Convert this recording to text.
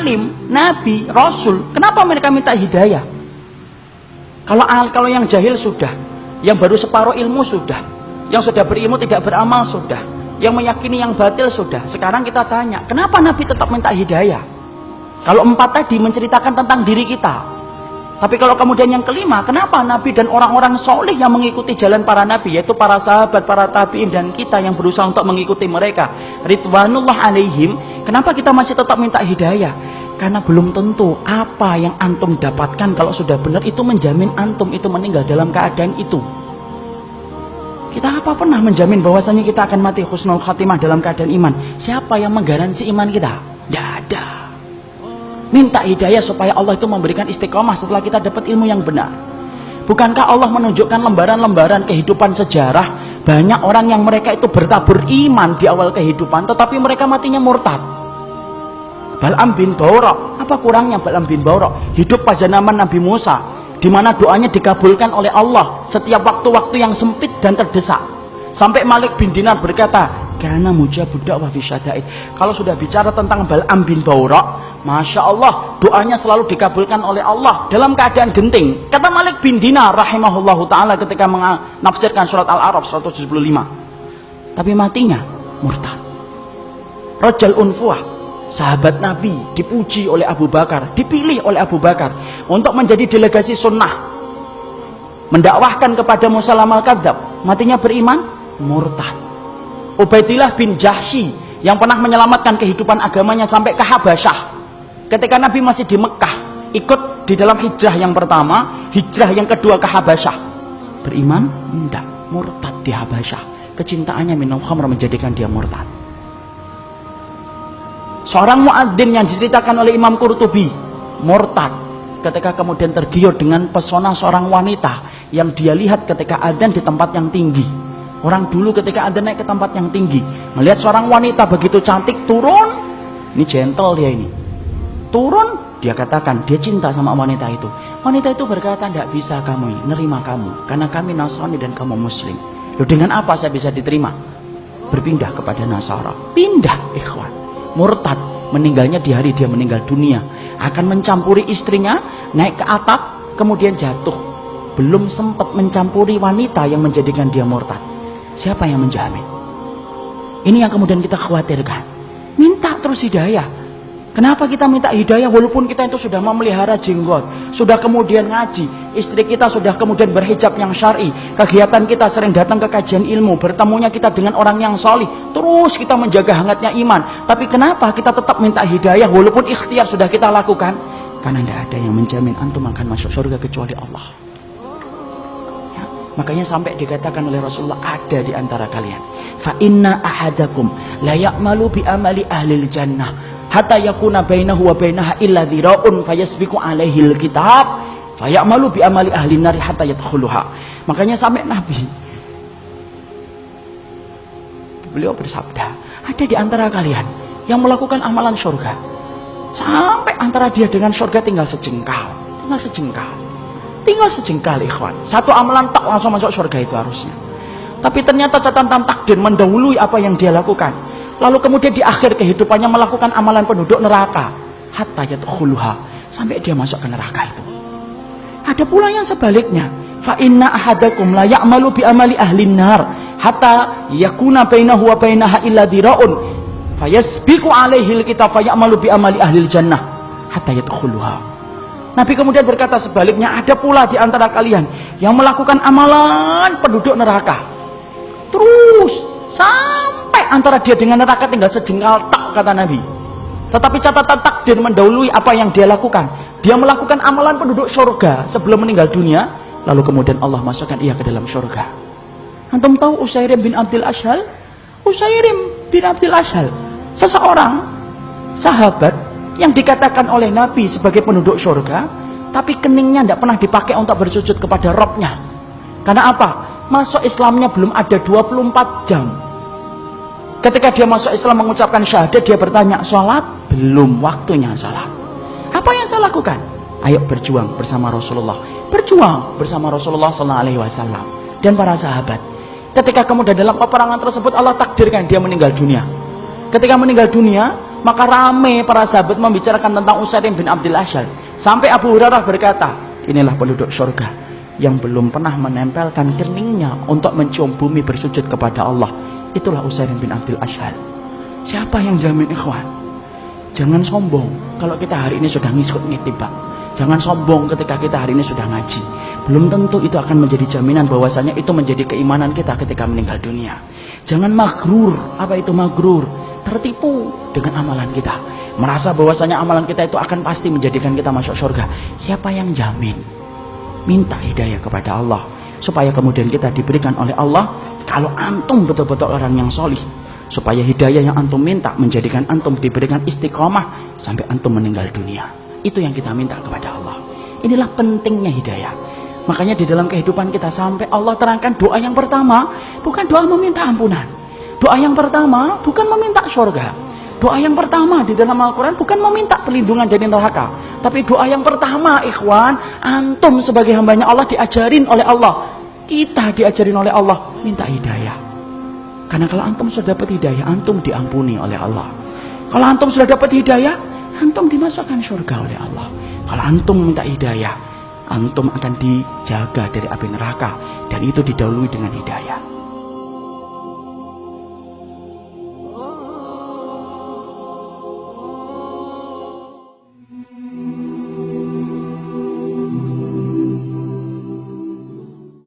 alim, nabi, rasul, kenapa mereka minta hidayah? Kalau yang jahil sudah, yang baru separuh ilmu sudah, yang sudah berilmu tidak beramal sudah, yang meyakini yang batil sudah. Sekarang kita tanya, kenapa Nabi tetap minta hidayah? Kalau 4 tadi menceritakan tentang diri kita, tapi kalau kemudian yang kelima, kenapa Nabi dan orang-orang soleh yang mengikuti jalan para Nabi, yaitu para sahabat, para tabi'in, dan kita yang berusaha untuk mengikuti mereka, ridwanullah alaihim, kenapa kita masih tetap minta hidayah? Karena belum tentu apa yang antum dapatkan kalau sudah benar itu menjamin antum itu meninggal dalam keadaan itu. Kita apa pernah menjamin bahwasanya kita akan mati husnul khatimah dalam keadaan iman? Siapa yang menggaransi iman kita? Tidak ada. Minta hidayah supaya Allah itu memberikan istiqomah setelah kita dapat ilmu yang benar. Bukankah Allah menunjukkan lembaran-lembaran kehidupan sejarah, banyak orang yang mereka itu bertabur iman di awal kehidupan, tetapi mereka matinya murtad. Bal'am bin Ba'urah, apa kurangnya Bal'am bin Ba'urah? Hidup pada zaman Nabi Musa, di mana doanya dikabulkan oleh Allah setiap waktu-waktu yang sempit dan terdesak. Sampai Malik bin Dinar berkata, "Kana mujabud da'wah fi syada'id." Kalau sudah bicara tentang Bal'am bin Ba'urah, Masya Allah, doanya selalu dikabulkan oleh Allah dalam keadaan genting. Kata Malik bin Dinar rahimahullahu ta'ala ketika menafsirkan surat Al-A'raf 175. Tapi matinya murtad. Rajal Unfuah, sahabat Nabi, dipuji oleh Abu Bakar, dipilih oleh Abu Bakar untuk menjadi delegasi sunnah, mendakwahkan kepada Musailamah al-Kadzdzab. Matinya beriman, murtad. Ubaidillah bin Jahsy yang pernah menyelamatkan kehidupan agamanya sampai ke Habasyah. Ketika Nabi masih di Mekah, ikut di dalam hijrah yang pertama, hijrah yang kedua ke Habasyah. Beriman? Tidak, murtad di Habasyah. Kecintaannya minum khamr menjadikan dia murtad. Seorang muadzin yang diceritakan oleh Imam Qurtubi, murtad ketika kemudian tergiur dengan pesona seorang wanita yang dia lihat ketika adzan di tempat yang tinggi. Orang dulu ketika adzan naik ke tempat yang tinggi, melihat seorang wanita begitu cantik turun, ini gentle dia ini. Turun, dia katakan dia cinta sama wanita itu. Wanita itu berkata, "Tidak bisa kamu ini, nerima kamu, karena kami Nasrani dan kamu Muslim." Loh, dengan apa saya bisa diterima? Berpindah kepada Nasara. Pindah, ikhwan. Murtad, meninggalnya di hari dia meninggal dunia. Akan mencampuri istrinya, naik ke atap, kemudian jatuh. Belum sempat mencampuri wanita yang menjadikan dia murtad. Siapa yang menjamin? Ini yang kemudian kita khawatirkan. Minta terus hidayah. Kenapa kita minta hidayah walaupun kita itu sudah memelihara jenggot, sudah kemudian ngaji, istri kita sudah kemudian berhijab yang syar'i, kegiatan kita sering datang ke kajian ilmu, bertemunya kita dengan orang yang salih, terus kita menjaga hangatnya iman. Tapi kenapa kita tetap minta hidayah walaupun ikhtiar sudah kita lakukan? Karena tidak ada yang menjamin antum akan masuk surga kecuali Allah. Ya, makanya sampai dikatakan oleh Rasulullah, ada di antara kalian, fa inna ahadakum la ya'malu bi amali ahlil jannah hatta yakuna bainahu wa bainaha illa dhira'un fayasbiqu alaihi alkitab fayamalu bi amali ahli nari hatta yadkhuluha. Makanya sampai Nabi beliau bersabda, ada di antara kalian yang melakukan amalan surga sampai antara dia dengan surga tinggal sejengkal, tinggal sejengkal ikhwan. Satu amalan tak langsung masuk surga itu harusnya, tapi ternyata catatan takdir mendahului apa yang dia lakukan. Lalu kemudian di akhir kehidupannya melakukan amalan penduduk neraka hatta yadkhuluha, sampai dia masuk ke neraka itu. Ada pula yang sebaliknya, fa inna ahadakum la ya'malu bi amali ahli nar hatta yakuna bainahu wa bainaha illa dhira'un fayasbiqu alaihi alkitab fayamalu bi amali ahli jannah hatta yadkhuluha. Nabi kemudian berkata sebaliknya, ada pula di antara kalian yang melakukan amalan penduduk neraka terus sampai antara dia dengan neraka tinggal sejengkal tak, kata Nabi. Tetapi catatan takdir mendahului apa yang dia lakukan. Dia melakukan amalan penduduk surga sebelum meninggal dunia, lalu kemudian Allah masukkan ia ke dalam surga. Antum tahu Usairim bin Abdul Ashhal? Usairim bin Abdul Ashhal, seseorang sahabat yang dikatakan oleh Nabi sebagai penduduk surga, tapi keningnya tidak pernah dipakai untuk bersujud kepada Rabbnya. Karena apa? Masuk Islamnya belum ada 24 jam. Ketika dia masuk Islam mengucapkan syahadat, dia bertanya, sholat? Belum waktunya sholat. Apa yang saya lakukan? Ayo berjuang bersama Rasulullah. Berjuang bersama Rasulullah SAW dan para sahabat. Ketika kemudian dalam peperangan tersebut Allah takdirkan dia meninggal dunia. Ketika meninggal dunia, Maka rame para sahabat membicarakan tentang Usairim bin Abdul Asyhal. Sampai Abu Hurairah berkata, inilah penduduk surga yang belum pernah menempelkan keningnya untuk mencium bumi bersujud kepada Allah. Itulah Usairim bin Abdul Asyhal. Siapa yang jamin, ikhwan? Jangan sombong kalau kita hari ini sudah ngikut Pak. Jangan sombong ketika kita hari ini sudah ngaji. Belum tentu itu akan menjadi jaminan bahwasanya itu menjadi keimanan kita ketika meninggal dunia. Jangan magrur. Apa itu magrur? Tertipu dengan amalan kita, merasa bahwasanya amalan kita itu akan pasti menjadikan kita masuk surga. Siapa yang jamin? Minta hidayah kepada Allah supaya kemudian kita diberikan oleh Allah. Kalau antum betul-betul orang yang solih, supaya hidayah yang antum minta menjadikan antum diberikan istiqomah sampai antum meninggal dunia. Itu yang kita minta kepada Allah. Inilah pentingnya hidayah. Makanya di dalam kehidupan kita sampai Allah terangkan doa yang pertama bukan doa meminta ampunan. Doa yang pertama bukan meminta surga. Doa yang pertama di dalam Al-Quran bukan meminta perlindungan dari neraka. Tapi doa yang pertama, ikhwan, antum sebagai hambanya Allah diajarin oleh Allah. Kita diajarin oleh Allah minta hidayah. Karena kalau antum sudah dapat hidayah, antum diampuni oleh Allah. Kalau antum sudah dapat hidayah, antum dimasukkan surga oleh Allah. Kalau antum minta hidayah, antum akan dijaga dari api neraka. Dan itu didahului dengan hidayah.